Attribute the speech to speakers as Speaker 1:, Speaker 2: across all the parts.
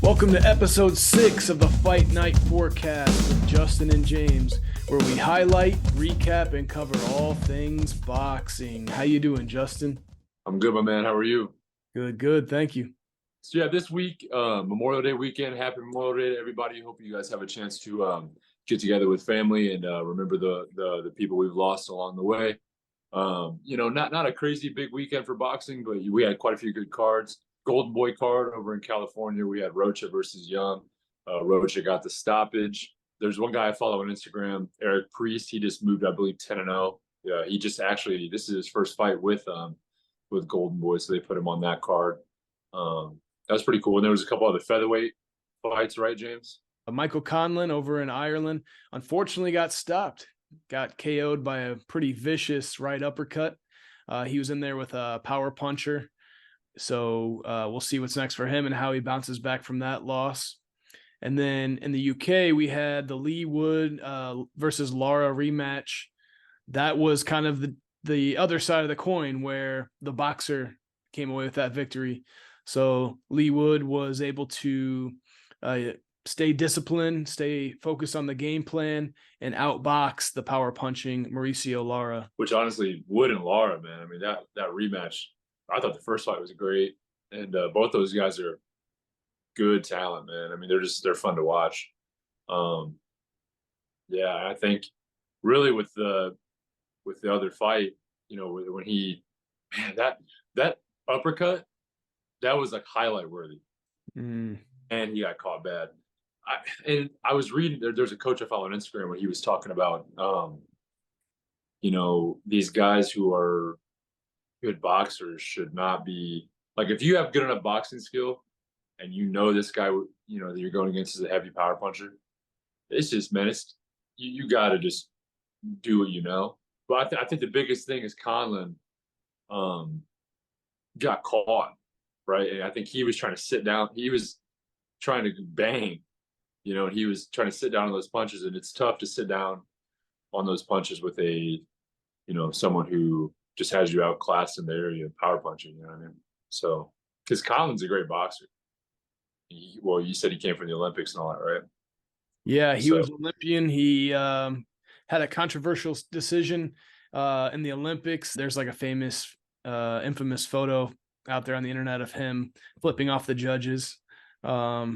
Speaker 1: Welcome to episode 6 of the Fight Night Forecast with Justin and James, where we highlight, recap, and cover all things boxing. How you doing, Justin?
Speaker 2: I'm good, my man. How are you?
Speaker 1: Good. Thank you.
Speaker 2: So yeah, this week, Memorial Day weekend. Happy Memorial Day to everybody. Hope you guys have a chance to get together with family and remember the people we've lost along the way. Not a crazy big weekend for boxing, but we had quite a few good cards. Golden Boy card over in California. We had Rocha versus Young. Rocha got the stoppage. There's one guy I follow on Instagram, Eric Priest. He just moved, I believe, 10-0. Yeah, he just actually this is his first fight with Golden Boy, so they put him on that card. That was pretty cool. And there was a couple other featherweight fights, right, James?
Speaker 1: Michael Conlon over in Ireland unfortunately got stopped. Got KO'd by a pretty vicious right uppercut. He was in there with a power puncher. So we'll see what's next for him and how he bounces back from that loss. And then in the UK, we had the Lee Wood versus Lara rematch. That was kind of the other side of the coin where the boxer came away with that victory. So Lee Wood was able to stay disciplined, stay focused on the game plan, and outbox the power punching Mauricio Lara.
Speaker 2: Which honestly, Wood and Lara, man. I mean, that rematch, I thought the first fight was great. And both those guys are good talent, man. I mean, they're fun to watch. Yeah, I think really with the other fight, when he, man, that uppercut, that was like highlight worthy. And he got caught bad. I was reading there's a coach I follow on Instagram where he was talking about these guys who are good boxers should not be like, if you have good enough boxing skill and this guy that you're going against is a heavy power puncher, it's just, man, you got to just do what you know. But I think the biggest thing is Conlon got caught, right? And I think he was trying to sit down. He was trying to bang, and he was trying to sit down on those punches, and it's tough to sit down on those punches with someone who just has you outclassed in the area of power punching, you know what I mean? So, because Conlon's a great boxer. You said he came from the Olympics and all that, right?
Speaker 1: Yeah, he was Olympian. He had a controversial decision in the Olympics. There's like a famous, infamous photo out there on the internet of him flipping off the judges. I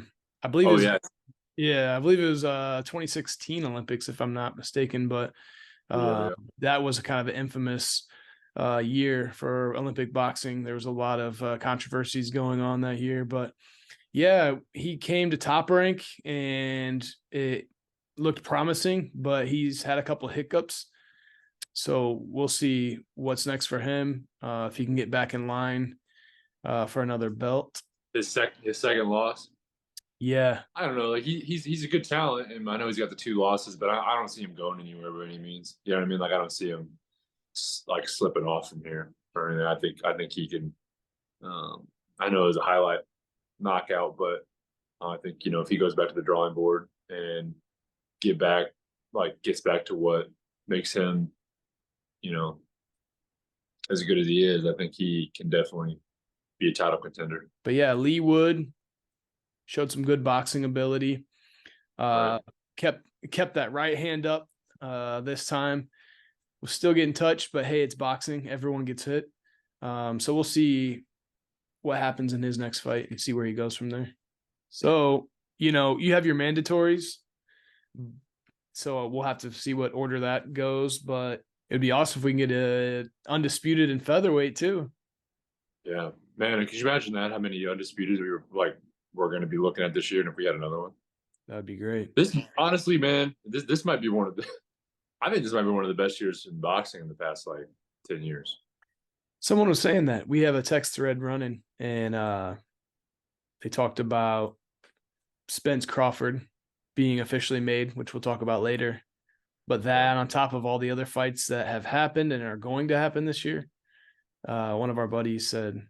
Speaker 1: believe. I believe it was 2016 Olympics, if I'm not mistaken. But that was a kind of an infamous year for Olympic boxing. There was a lot of controversies going on that year, but yeah, he came to Top Rank and it looked promising, but he's had a couple of hiccups. So we'll see what's next for him, if he can get back in line for another belt.
Speaker 2: His second loss.
Speaker 1: Yeah,
Speaker 2: I don't know. Like he's a good talent, and I know he's got the 2 losses, but I don't see him going anywhere by any means. You know what I mean? Like, I don't see him like slipping off from here or anything. I think he can. I know it was a highlight knockout, but I think if he goes back to the drawing board and gets back to what makes him, as good as he is, I think he can definitely be a title contender.
Speaker 1: But yeah, Lee Wood showed some good boxing ability. Right. Kept that right hand up this time. Was still getting touched, but hey, it's boxing. Everyone gets hit. So we'll see what happens in his next fight and see where he goes from there. So, you have your mandatories. So we'll have to see what order that goes, but it'd be awesome if we can get a undisputed in featherweight too.
Speaker 2: Yeah, man. Could you imagine that? How many undisputed we're going to be looking at this year, and if we had another one,
Speaker 1: that'd be great.
Speaker 2: This, honestly, man, this might be one of the. I think this might be one of the best years in boxing in the past 10 years.
Speaker 1: Someone was saying that. We have a text thread running, and they talked about Spence Crawford being officially made, which we'll talk about later. But that on top of all the other fights that have happened and are going to happen this year, one of our buddies said,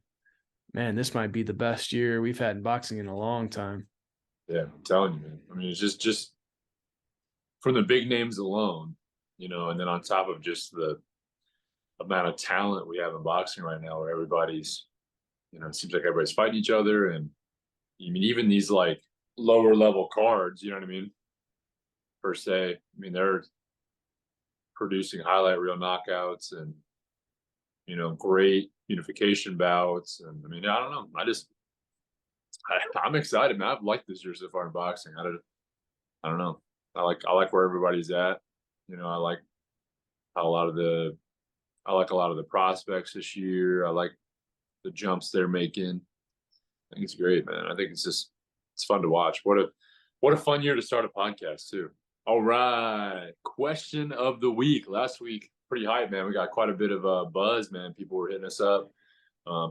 Speaker 1: man, this might be the best year we've had in boxing in a long time.
Speaker 2: Yeah, I'm telling you, man. I mean, it's just from the big names alone, and then on top of just the amount of talent we have in boxing right now, where everybody's, it seems like everybody's fighting each other, and I mean, even these like lower level cards, you know what I mean? Per se, I mean, they're producing highlight reel knockouts and, great unification bouts. And I mean, I don't know. I'm excited, man. I've liked this year so far in boxing. I don't know. I like where everybody's at. I like how I like a lot of the prospects this year. I like the jumps they're making. I think it's great, man. I think it's fun to watch. What a fun year to start a podcast too. All right, question of the week. Last week, pretty hype, man. We got quite a bit of buzz, man. People were hitting us up.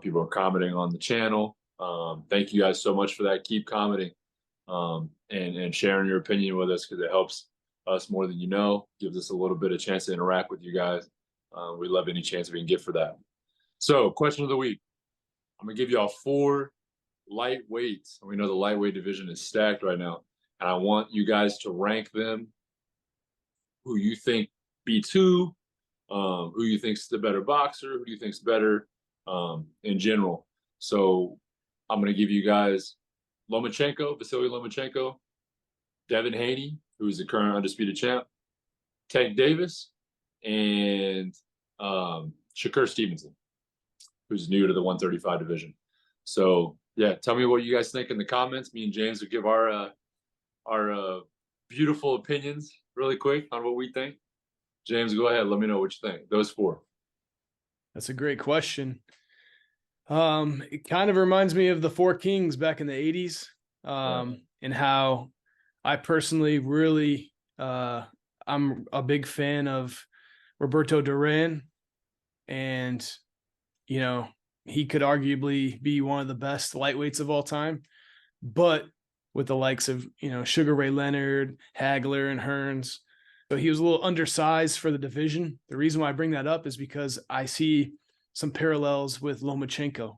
Speaker 2: People were commenting on the channel. Thank you guys so much for that. Keep commenting and sharing your opinion with us because it helps us more than you know. Gives us a little bit of chance to interact with you guys. We love any chance we can get for that. So, question of the week. I'm gonna give y'all 4 lightweights. We know the lightweight division is stacked right now, and I want you guys to rank them. Who you think beats who? Who you think's the better boxer? Who do you think's better in general? So I'm gonna give you guys Vasily Lomachenko, Devin Haney, who's the current undisputed champ, Tank Davis, and Shakur Stevenson, who's new to the 135 division. So yeah, tell me what you guys think in the comments. Me and James will give our beautiful opinions really quick on what we think. James, go ahead. Let me know what you think. Those 4.
Speaker 1: That's a great question. It kind of reminds me of the 4 Kings back in the 80s, and how I personally really, I'm a big fan of Roberto Duran, and, he could arguably be one of the best lightweights of all time, but with the likes of, Sugar Ray Leonard, Hagler, and Hearns. So he was a little undersized for the division. The reason why I bring that up is because I see some parallels with Lomachenko.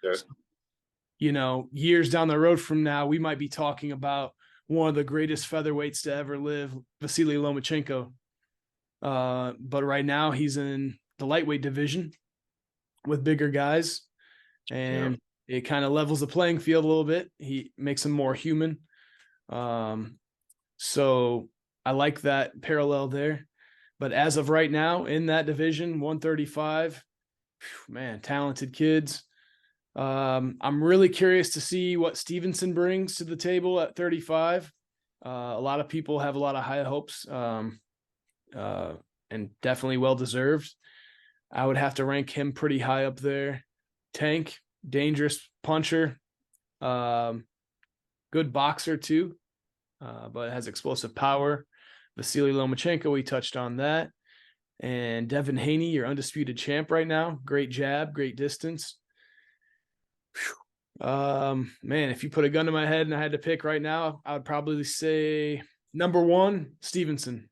Speaker 2: Yeah.
Speaker 1: So, years down the road from now, we might be talking about one of the greatest featherweights to ever live, Vasily Lomachenko. But right now he's in the lightweight division with bigger guys, and it kind of levels the playing field a little bit. He makes him more human. So I like that parallel there. But as of right now in that division, 135, man, talented kids. I'm really curious to see what Stevenson brings to the table at 35. A lot of people have a lot of high hopes, and definitely well-deserved. I would have to rank him pretty high up there. Tank, dangerous puncher, good boxer too, but has explosive power. Vasily Lomachenko, we touched on that. And Devin Haney, your undisputed champ right now. Great jab, great distance. Man, if you put a gun to my head and I had to pick right now, I would probably say number 1, Stevenson.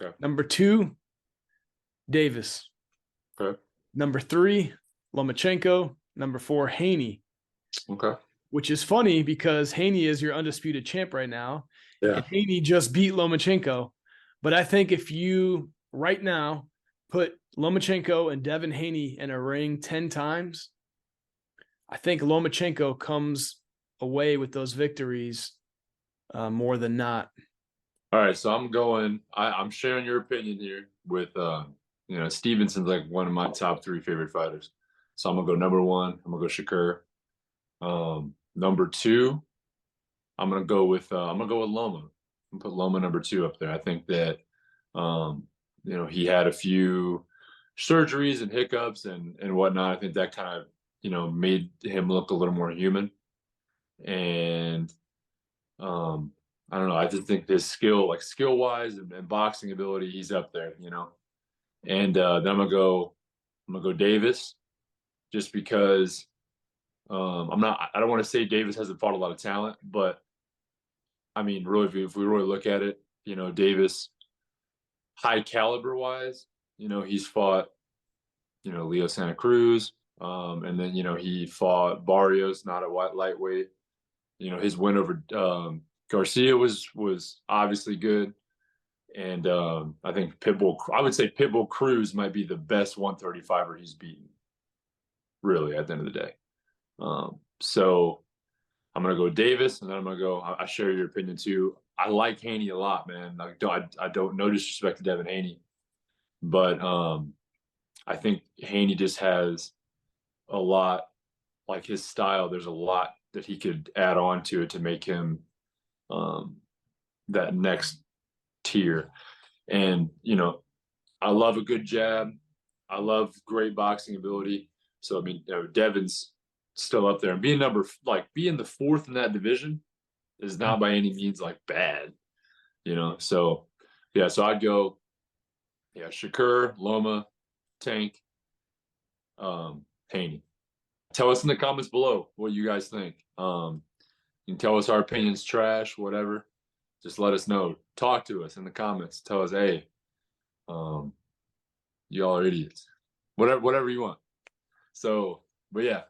Speaker 2: Okay.
Speaker 1: Number 2, Davis.
Speaker 2: Okay.
Speaker 1: Number 3, Lomachenko. Number 4, Haney.
Speaker 2: Okay.
Speaker 1: Which is funny because Haney is your undisputed champ right now.
Speaker 2: Yeah.
Speaker 1: And Haney just beat Lomachenko. But I think if you right now put Lomachenko and Devin Haney in a ring 10 times, I think Lomachenko comes away with those victories more than not.
Speaker 2: All right, so I'm sharing your opinion here with Stevenson's like one of my top 3 favorite fighters. So I'm gonna go number 1. I'm gonna go Shakur. Number 2, I'm gonna go with Loma. I'm gonna put Loma number 2 up there. I think that he had a few surgeries and hiccups and whatnot. I think that kind of made him look a little more human. And I don't know. I just think his skill wise and boxing ability, he's up there, And then I'm gonna go Davis, just because I don't want to say Davis hasn't fought a lot of talent, but I mean, really, if we really look at it, Davis, high caliber wise, he's fought, Leo Santa Cruz, and then he fought Barrios, not a lightweight. His win over Garcia was obviously good, and I think I would say Pitbull Cruz might be the best 135er he's beaten, really, at the end of the day. So I'm gonna go Davis, and then I'm gonna go. I share your opinion too. I like Haney a lot, man. I don't, no disrespect to Devin Haney, but I think Haney just has a lot, like his style. There's a lot that he could add on to it to make him um, that next tier. And I love a good jab. I love great boxing ability. So I mean, Devin's still up there, and being the fourth in that division is not by any means like bad, So yeah, so I'd go, yeah, Shakur, Loma, Tank, Haney. Tell us in the comments below what you guys think. You can tell us our opinions trash, whatever. Just let us know. Talk to us in the comments. Tell us, hey, y'all are idiots. Whatever you want. So, but yeah,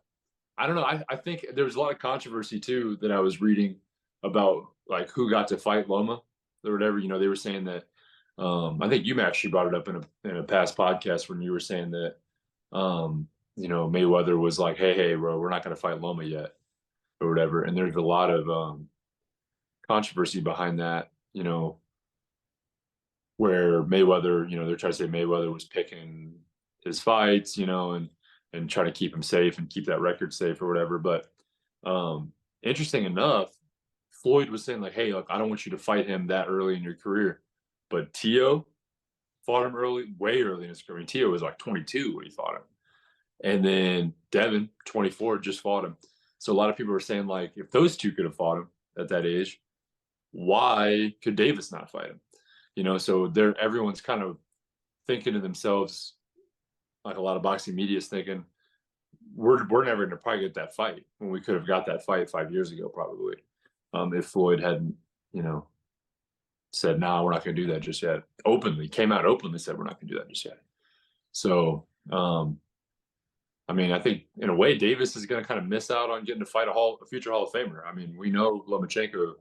Speaker 2: I don't know. I think there was a lot of controversy too that I was reading about, like, who got to fight Loma or whatever. They were saying that. I think you actually brought it up in a past podcast when you were saying that, Mayweather was like, hey, bro, we're not going to fight Loma yet, or whatever. And there's a lot of controversy behind that, where Mayweather, they're trying to say Mayweather was picking his fights, and trying to keep him safe and keep that record safe or whatever. But interesting enough, Floyd was saying like, hey, look, I don't want you to fight him that early in your career. But Tio fought him early, way early in his career. I mean, Tio was like 22 when he fought him. And then Devin, 24, just fought him. So a lot of people were saying, like, if those two could have fought him at that age, why could Davis not fight him? So everyone's kind of thinking to themselves, like a lot of boxing media is thinking, we're never going to probably get that fight when we could have got that fight 5 years ago, probably, if Floyd hadn't, said, "No, we're not going to do that just yet." Openly came out openly said, "We're not going to do that just yet." So, I mean, I think in a way Davis is going to kind of miss out on getting to fight a future Hall of Famer. I mean, we know Lomachenko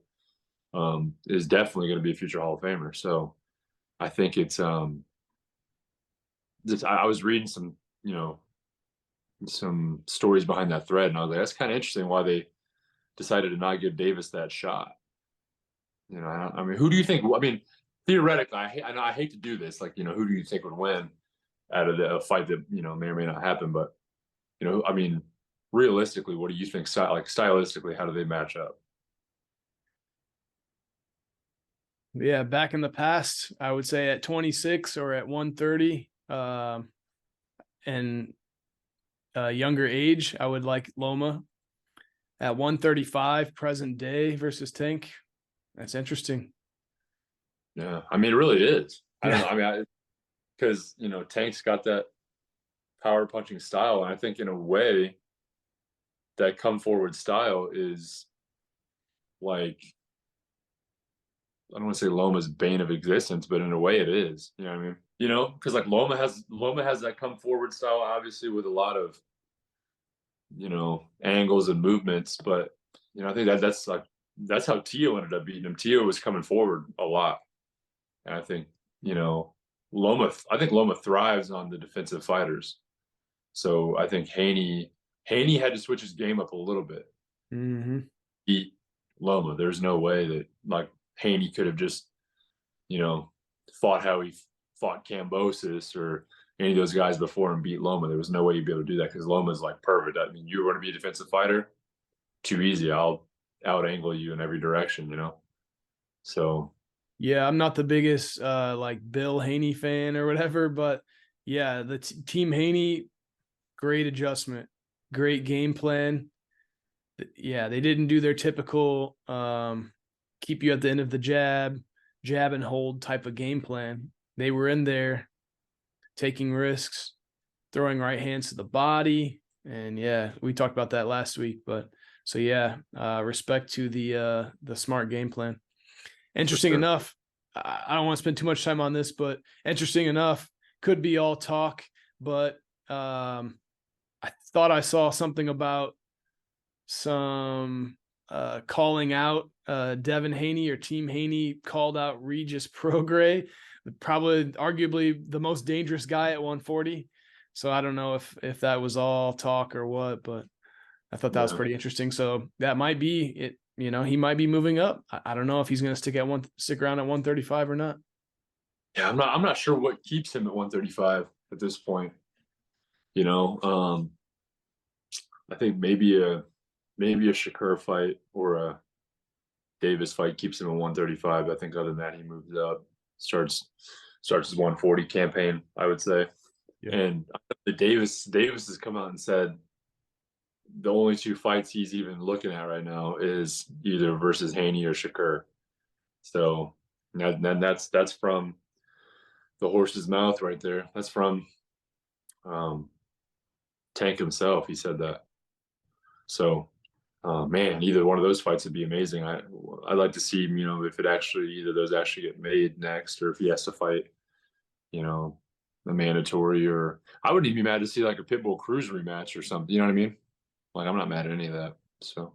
Speaker 2: is definitely going to be a future Hall of Famer. So, I think it's I was reading some stories behind that thread, and I was like, that's kind of interesting why they decided to not give Davis that shot. I mean, who do you think? I mean, theoretically, I hate to do this. Like, who do you think would win out of a fight that may or may not happen? But I mean, realistically, what do you think? Like, stylistically, how do they match up?
Speaker 1: Yeah, back in the past, I would say at 26 or at 130, and younger age, I would like Loma. At 135, present day versus Tank. That's interesting.
Speaker 2: Yeah, I mean, it really is. I don't know. I mean, because Tank's got that power punching style, and I think in a way that come forward style is like, I don't want to say Loma's bane of existence, but in a way it is. You know what I mean? Because like Loma has that come forward style, obviously, with a lot of angles and movements. But I think that's how Tio ended up beating him. Tio was coming forward a lot, and I think Loma. I think Loma thrives on the defensive fighters. So I think Haney had to switch his game up a little bit.
Speaker 1: Mm-hmm.
Speaker 2: Beat Loma. There's no way that like Haney could have just fought how he fought Kambosos or any of those guys before and beat Loma. There was no way you'd be able to do that because Loma's like perfect. I mean, you want to be a defensive fighter? Too easy. I'll out angle you in every direction, So
Speaker 1: yeah, I'm not the biggest like Bill Haney fan or whatever, but yeah, the Team Haney, great adjustment, great game plan. Yeah, they didn't do their typical keep you at the end of the jab and hold type of game plan. They were in there taking risks, throwing right hands to the body. And yeah, we talked about that last week, but so yeah, respect to the smart game plan. Interesting enough, I don't want to spend too much time on this, but interesting enough, could be all talk, but I thought I saw something about some calling out Devin Haney, or Team Haney called out Regis Prograis, probably arguably the most dangerous guy at 140. So I don't know if that was all talk or what, but I thought that was pretty interesting. So that might be it. You know, he might be moving up. I don't know if he's going to stick around at 135 or not.
Speaker 2: Yeah, I'm not sure what keeps him at 135 at this point. You know, I think maybe a Shakur fight or a Davis fight keeps him at 135. I think other than that, he moves up, starts his 140 campaign, I would say. Yeah. And the Davis has come out and said the only two fights he's even looking at right now is either versus Haney or Shakur. So then that's from the horse's mouth right there. That's from Tank himself. He said that. So man, either one of those fights would be amazing. I'd like to see, you know, if either those actually get made next, or if he has to fight, you know, the mandatory, or I wouldn't even be mad to see like a Pitbull Cruz rematch or something. You know what I mean? Like, I'm not mad at any of that. So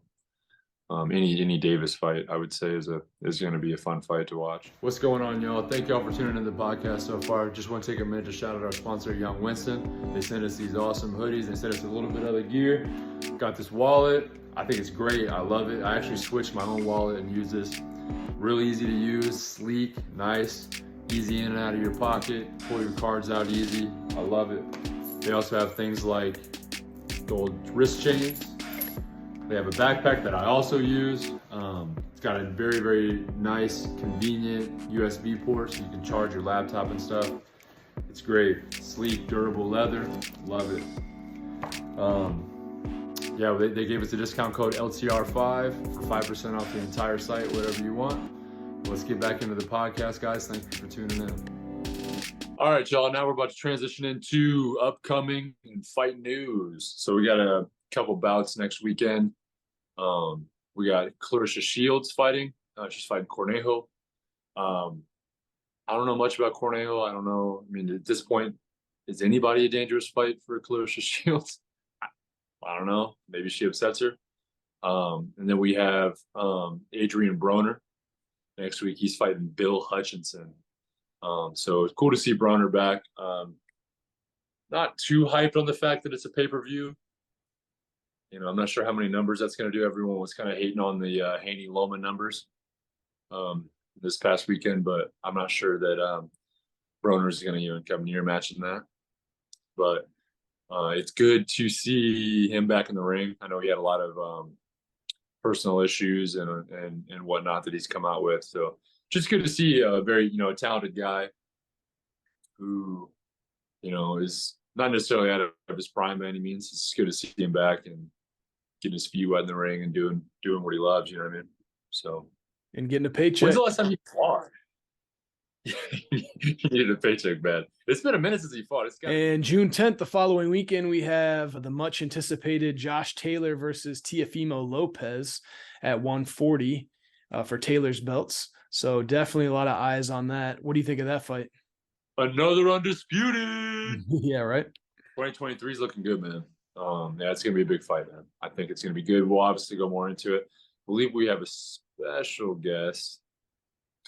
Speaker 2: any Davis fight, I would say, is going to be a fun fight to watch. What's going on, y'all? Thank y'all for tuning in to the podcast so far. Just want to take a minute to shout out our sponsor, Young Winston. They sent us these awesome hoodies. They sent us a little bit of other gear. Got this wallet. I think it's great. I love it. I actually switched my own wallet and use this. Really easy to use, sleek, nice, easy in and out of your pocket. Pull your cards out easy. I love it. They also have things like the old wrist chains. They have a backpack that I also use. It's got a very, very nice, convenient USB port so you can charge your laptop and stuff. It's great. Sleek, durable leather. Love it. Yeah, they gave us a discount code LTR5 for 5% off the entire site, whatever you want. Let's get back into the podcast, guys. Thank you for tuning in. All right, y'all. Now we're about to transition into upcoming fight news. So we got a couple bouts next weekend. We got Clarissa Shields fighting. She's fighting Cornejo. I don't know much about Cornejo. I don't know. I mean, at this point, is anybody a dangerous fight for Clarissa Shields? I don't know. Maybe she upsets her. And then we have Adrian Broner next week. He's fighting Bill Hutchinson. So it's cool to see Broner back. Not too hyped on the fact that it's a pay-per-view. You know, I'm not sure how many numbers that's going to do. Everyone was kind of hating on the Haney Loma numbers this past weekend, but I'm not sure that Broner is going to even come near matching that. But it's good to see him back in the ring. I know he had a lot of personal issues and whatnot that he's come out with. So just good to see a very, you know, talented guy who, you know, is not necessarily out of his prime by any means. It's good to see him back and getting his feet wet in the ring and doing what he loves. You know what I mean? So,
Speaker 1: and getting a paycheck.
Speaker 2: When's the last time he fought? He needed a paycheck bad. It's been a minute since he fought.
Speaker 1: And June 10th, the following weekend, we have the much anticipated Josh Taylor versus Teofimo Lopez at 140 for Taylor's belts. So definitely a lot of eyes on that. What do you think of that fight?
Speaker 2: Another undisputed.
Speaker 1: Yeah, right.
Speaker 2: 2023 is looking good, man. Yeah, it's gonna be a big fight, man. I think it's gonna be good. We'll obviously go more into it. I believe we have a special guest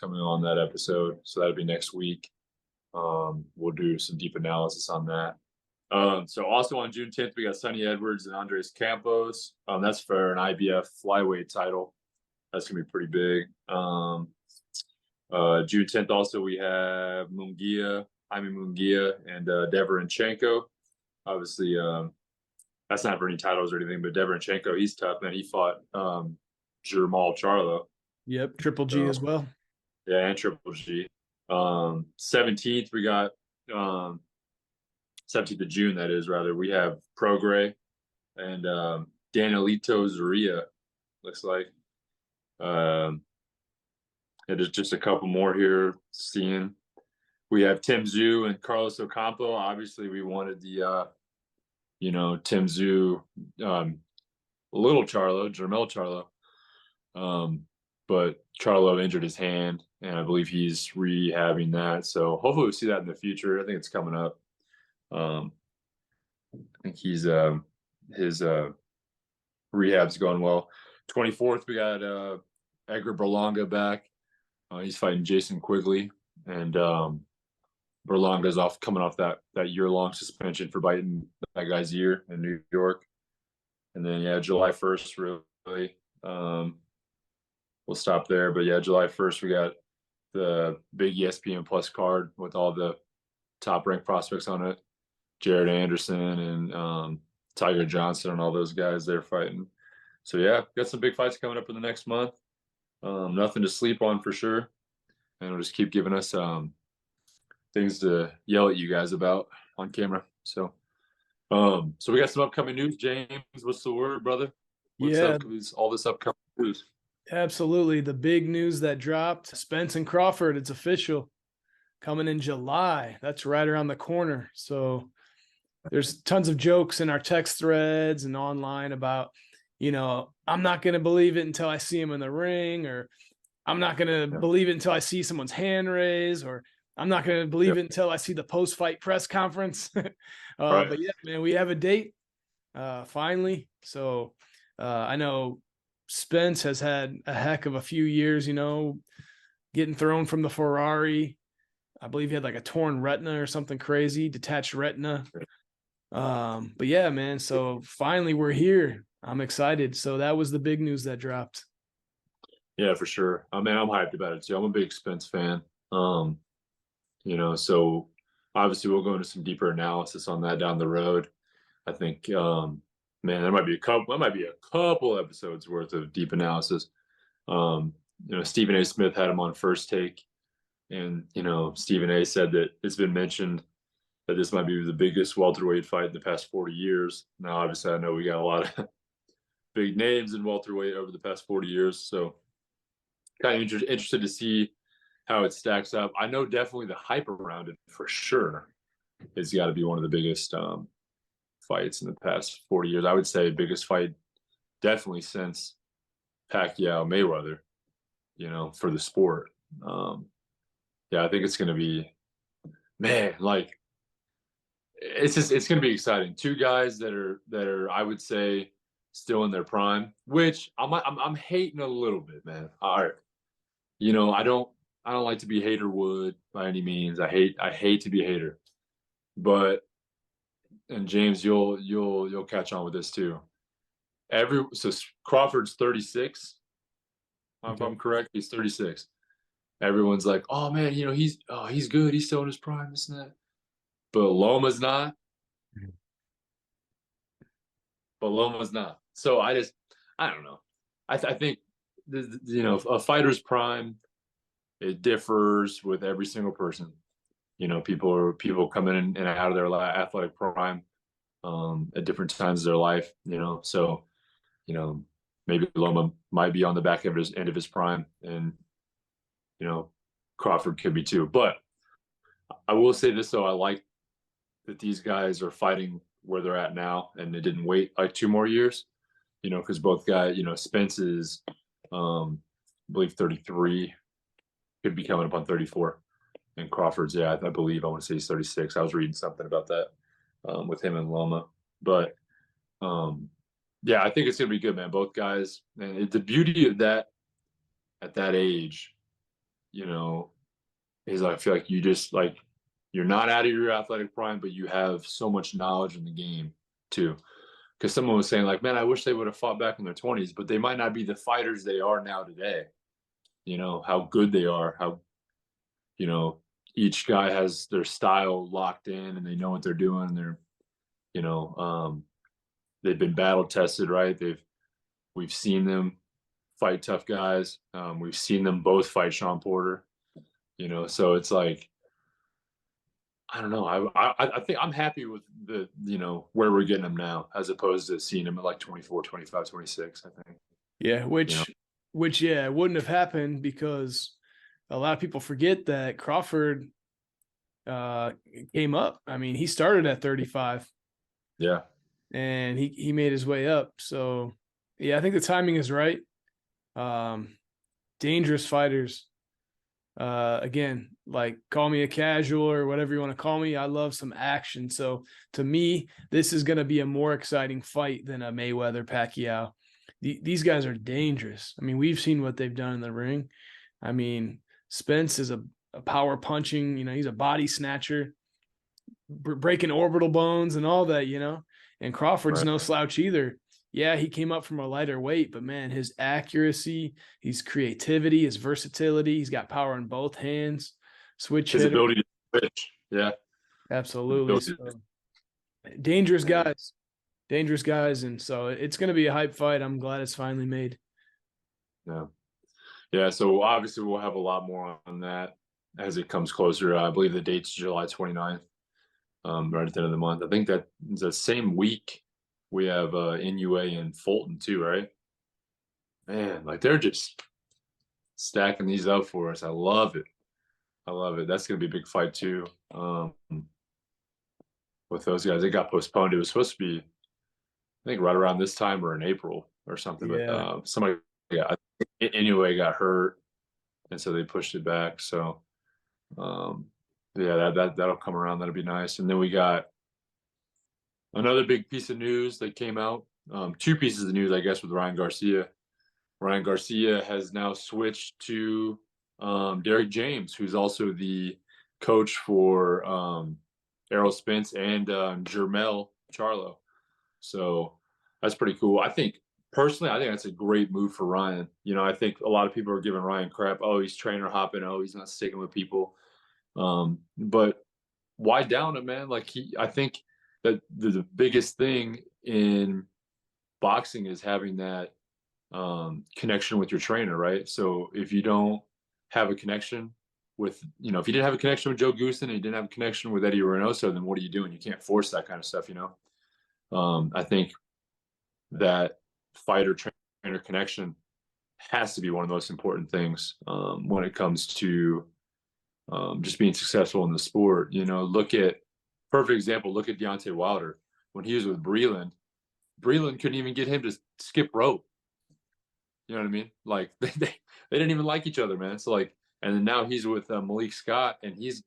Speaker 2: coming on that episode, so that'll be next week. We'll do some deep analysis on that. So also on June 10th, we got Sonny Edwards and Andres Campos. That's for an IBF flyweight title. That's gonna be pretty big. June 10th also we have Jaime Munguia and Deverenchenko. Obviously, that's not for any titles or anything, but Deverenchenko, he's tough, man. He fought Jermall Charlo.
Speaker 1: Yep, Triple G as well.
Speaker 2: Yeah, and Triple G. 17th, we got 17th of June, that is, rather. We have Prograis and Danielito Zorrilla, looks like. There's just a couple more here seeing. We have Tim Zhu and Carlos Ocampo. Obviously, we wanted the, Tim Zhu, little Charlo, Jermell Charlo. But Charlo injured his hand, and I believe he's rehabbing that. So hopefully we'll see that in the future. I think it's coming up. I think he's his rehab's going well. 24th, we got Edgar Berlanga back. He's fighting Jason Quigley, and Berlanga's coming off that year-long suspension for biting that guy's ear in New York. And then yeah, July 1st really. We'll stop there. But yeah, July 1st we got the big ESPN Plus card with all the top ranked prospects on it. Jared Anderson and Tiger Johnson and all those guys they're fighting. So yeah, got some big fights coming up in the next month. Nothing to sleep on for sure, and we'll just keep giving us things to yell at you guys about on camera. So we got some upcoming news. James, what's the word, brother? What's
Speaker 1: Yeah,
Speaker 2: up with all this upcoming news?
Speaker 1: absolutely. The big news that dropped, Spence and Crawford, it's official, coming in July. That's right around the corner. So there's tons of jokes in our text threads and online about, I'm not going to believe it until I see him in the ring, or I'm not going to
Speaker 2: Yeah.
Speaker 1: believe it until I see someone's hand raise, or I'm not going to believe it until I see the post-fight press conference.
Speaker 2: Right.
Speaker 1: But yeah, man, we have a date finally. So I know Spence has had a heck of a few years, getting thrown from the Ferrari. I believe he had like a torn retina or something crazy, detached retina. But yeah, man, so finally we're here. I'm excited. So that was the big news that dropped.
Speaker 2: Yeah, for sure. I mean, I'm hyped about it too. I'm a big Spence fan. So obviously we'll go into some deeper analysis on that down the road. I think, man, there might be a couple episodes worth of deep analysis. Stephen A. Smith had him on First Take, and Stephen A. said that it's been mentioned that this might be the biggest welterweight fight in the past 40 years. Now, obviously, I know we got a lot of big names in welterweight over the past 40 years, so kind of interested to see how it stacks up. I know definitely the hype around it for sure has got to be one of the biggest fights in the past 40 years. I would say biggest fight definitely since Pacquiao Mayweather, for the sport. Yeah, I think it's going to be, man, like it's going to be exciting. Two guys that are I would say still in their prime, which I'm hating a little bit, man. All right. I don't like to be hater wood by any means. I hate to be a hater. But and James, you'll catch on with this too. So Crawford's 36. If
Speaker 1: Okay.
Speaker 2: I'm correct, he's 36. Everyone's like, "Oh man, he's good. He's still in his prime, this and that." But Loma's not. But Loma's not. So I don't know. I think a fighter's prime, it differs with every single person. People come in and out of their athletic prime at different times of their life. So maybe Loma might be on the back of end of his prime, and Crawford could be too. But I will say this though, I like that these guys are fighting where they're at now, and they didn't wait like 2 more years. Because both guys, Spence is, I believe 33, could be coming up on 34, and Crawford's, yeah, I believe I want to say he's 36. I was reading something about that with him and Loma, but yeah, I think it's gonna be good, man. Both guys, and the beauty of that at that age, is I feel like you just like you're not out of your athletic prime, but you have so much knowledge in the game too. Because someone was saying like, man, I wish they would have fought back in their 20s, but they might not be the fighters they are now today. How good they are, how each guy has their style locked in and they know what they're doing. They're you know they've been battle tested, right? We've seen them fight tough guys. We've seen them both fight Sean Porter. So it's like, I don't know. I think I'm happy with the where we're getting them now, as opposed to seeing them at like 24, 25, 26. I think.
Speaker 1: Yeah,
Speaker 2: You know,
Speaker 1: which yeah, wouldn't have happened because a lot of people forget that Crawford came up. I mean, he started at 35
Speaker 2: yeah,
Speaker 1: and he made his way up. So yeah, I think the timing is right. Dangerous fighters. Again, like call me a casual or whatever you want to call me. I love some action. So to me, this is going to be a more exciting fight than a Mayweather Pacquiao. These guys are dangerous. I mean, we've seen what they've done in the ring. I mean, Spence is a power punching, he's a body snatcher, breaking orbital bones and all that, and Crawford's
Speaker 2: right.
Speaker 1: no slouch either. Yeah, he came up from a lighter weight, but man, his accuracy, his creativity, his versatility, he's got power in both hands, switch
Speaker 2: His
Speaker 1: hitter.
Speaker 2: ability to switch. Yeah. His
Speaker 1: Absolutely.
Speaker 2: ability
Speaker 1: So dangerous
Speaker 2: to,
Speaker 1: guys, dangerous guys. And so it's going to be a hype fight. I'm glad it's finally made.
Speaker 2: yeah. Yeah. So obviously we'll have a lot more on that as it comes closer. I believe the date's July 29th, right at the end of the month. I think that the same week we have NUA and Fulton too, right? Man, like they're just stacking these up for us. I love it. I love it. That's gonna be a big fight too. With those guys, it got postponed. It was supposed to be, I think, right around this time or in April or something. But
Speaker 1: Yeah.
Speaker 2: somebody, yeah, anyway, got hurt, and so they pushed it back. So, um, yeah, that'll come around. That'll be nice. And then we got another big piece of news that came out. Two pieces of news, I guess, with Ryan Garcia. Ryan Garcia has now switched to Derek James, who's also the coach for Errol Spence and Jermel Charlo. So that's pretty cool. I think personally, I think that's a great move for Ryan. You know, I think a lot of people are giving Ryan crap. Oh, he's trainer hopping. Oh, he's not sticking with people. But why down him, man? Like I think that the biggest thing in boxing is having that connection with your trainer, right? So if you don't have a connection with, you know, if you didn't have a connection with Joe Goosen and you didn't have a connection with Eddie Reynoso, then what are you doing? You can't force that kind of stuff, you know? I think that fighter trainer connection has to be one of the most important things when it comes to just being successful in the sport. You know, look at perfect example. Look at Deontay Wilder when he was with Breland. Breland couldn't even get him to skip rope. You know what I mean? Like they didn't even like each other, man. So like, and then now he's with Malik Scott, and he's,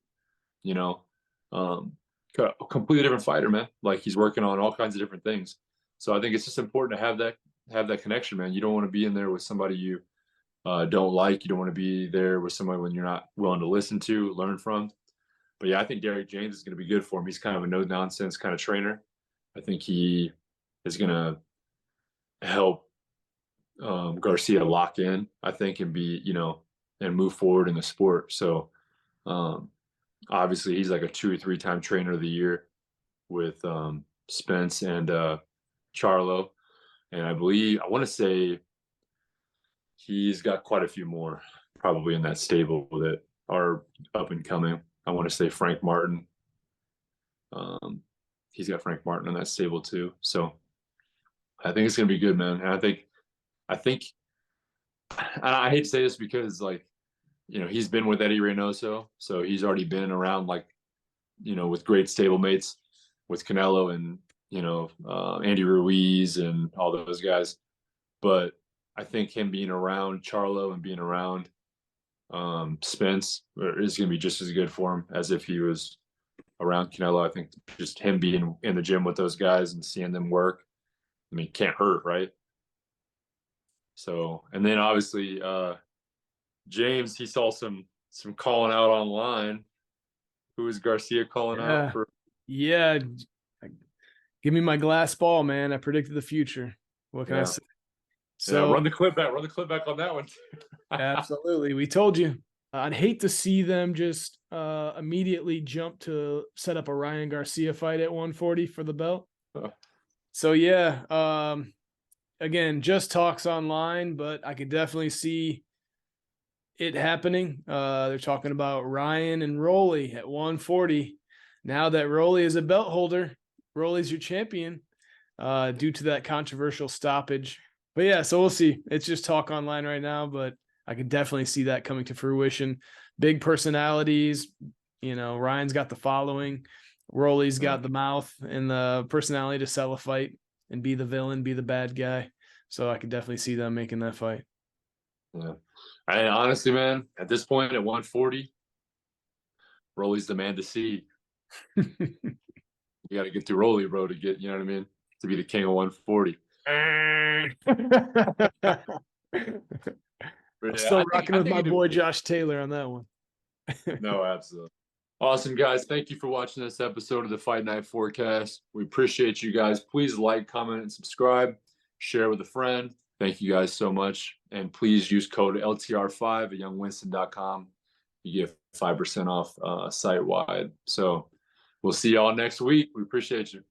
Speaker 2: you know, um, a completely different fighter, man. Like he's working on all kinds of different things. So I think it's just important to have that connection, man. You don't want to be in there with somebody you don't like. You don't want to be there with somebody when you're not willing to listen to, learn from. But yeah, I think Derek James is going to be good for him. He's kind of a no nonsense kind of trainer. I think he is going to help Garcia lock in, I think, and be, you know, and move forward in the sport. So um, obviously he's like a 2 or 3 time trainer of the year with Spence and Charlo. And I believe, I want to say he's got quite a few more probably in that stable that are up and coming. I want to say Frank Martin. Um, he's got Frank Martin in that stable too. So I think it's going to be good, man. And I think, I hate to say this because like, you know, he's been with Eddie Reynoso, so he's already been around, like, you know, with great stablemates with Canelo and, you know, Andy Ruiz and all those guys. But I think him being around Charlo and being around Spence is going to be just as good for him as if he was around Canelo. I think just him being in the gym with those guys and seeing them work, I mean, can't hurt, right? So, and then obviously James, he saw some calling out online. Who is Garcia calling out
Speaker 1: Yeah.
Speaker 2: for?
Speaker 1: Yeah. Give me my glass ball, man. I predicted the future. What can I
Speaker 2: Yeah,
Speaker 1: say?
Speaker 2: yeah.
Speaker 1: So
Speaker 2: Run the clip back. Run the clip back on that one.
Speaker 1: absolutely. We told you. I'd hate to see them just immediately jump to set up a Ryan Garcia fight at 140 for the belt. So yeah, again, just talks online, but I could definitely see it happening. They're talking about Ryan and Rolly at 140. Now that Rolly is a belt holder, Rolly's your champion due to that controversial stoppage. But yeah, so we'll see. It's just talk online right now, but I could definitely see that coming to fruition. Big personalities, you know, Ryan's got the following, Rolly's got the mouth and the personality to sell a fight and be the villain, be the bad guy. So I could definitely see them making that fight.
Speaker 2: Yeah. And honestly, man, at this point at 140, Rolly's the man to see. You got to get through Rolly, bro, to get, you know what I mean, to be the king of 140.
Speaker 1: I'm
Speaker 2: Yeah,
Speaker 1: still rocking
Speaker 2: I
Speaker 1: with
Speaker 2: think
Speaker 1: my
Speaker 2: it,
Speaker 1: boy Josh Taylor on that one.
Speaker 2: no, absolutely. Awesome, guys. Thank you for watching this episode of the Fight Night Forecast. We appreciate you guys. Please like, comment, and subscribe. share with a friend. Thank you guys so much. And please use code LTR5 at youngwinston.com. You get 5% off site wide. So we'll see y'all next week. We appreciate you.